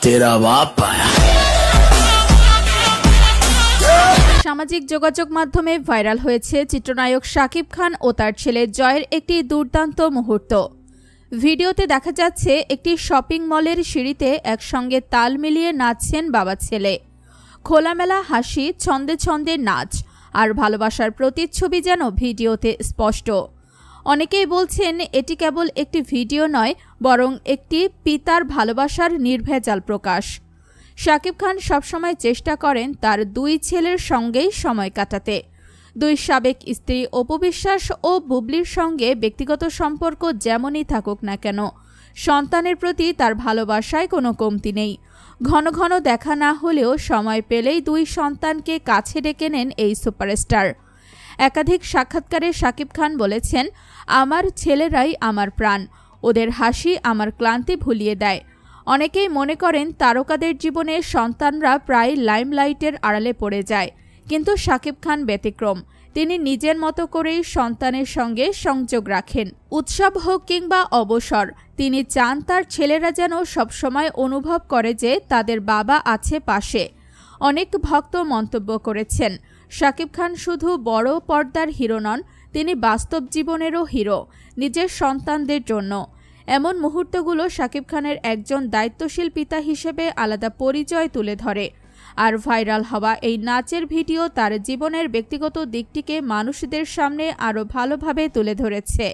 तेरा बाप आया। সামাজিক যোগাযোগ মাধ্যমে ভাইরাল হয়েছে চিত্রনায়ক শাকিব খান ও তার ছেলে জয়ের একটি দুর্দান্ত মুহূর্ত। ভিডিওতে দেখা যাচ্ছে একটি শপিং মলের সিঁড়িতে একসঙ্গে তাল মিলিয়ে নাচছেন বাবা ছেলে। খোলামেলা হাসি, ছন্দে ছন্দে নাচ আর ভালোবাসার প্রতিচ্ছবি যেন ভিডিওতে স্পষ্ট। অনেকেই বলছেন এটি কেবল একটি ভিডিও নয়, বরং একটি পিতার ভালোবাসার নির্ভেজাল প্রকাশ। শাকিব খান সবসময় চেষ্টা করেন তার দুই ছেলের সঙ্গেই সময় কাটাতে। দুই সাবেক স্ত্রী অপু বিশ্বাস ও বুবলির সঙ্গে ব্যক্তিগত সম্পর্ক যেমনই থাকুক না কেন, সন্তানের প্রতি তার ভালোবাসায় কোনো কমতি নেই। ঘন ঘন দেখা না হলেও সময় পেলেই দুই সন্তানকে কাছে ডেকে নেন এই সুপারস্টার। একাধিক সাক্ষাৎকারে শাকিব খান বলেছেন, আমার ছেলেরাই আমার প্রাণ, ওদের হাসি আমার ক্লান্তি ভুলিয়ে দেয়। অনেকেই মনে করেন তারকাদের জীবনে সন্তানরা প্রায় লাইমলাইটের আড়ালে পড়ে যায়, কিন্তু শাকিব খান ব্যতিক্রম। তিনি নিজের মতো করেই সন্তানের সঙ্গে সংযোগ রাখেন। উৎসব হোক কিংবা অবসর, তিনি চান তার ছেলেরা যেন সবসময় অনুভব করে যে তাদের বাবা আছে পাশে। অনেক ভক্ত মন্তব্য করেছেন, শাকিব খান শুধু বড় পর্দার হিরো নন, তিনি বাস্তব জীবনেরও হিরো, নিজের সন্তানদের জন্য। এমন মুহূর্তগুলো শাকিব খানের একজন দায়িত্বশীল পিতা হিসেবে আলাদা পরিচয় তুলে ধরে। আর ভাইরাল হওয়া এই নাচের ভিডিও তার জীবনের ব্যক্তিগত দিকটিকে মানুষদের সামনে আরও ভালোভাবে তুলে ধরেছে।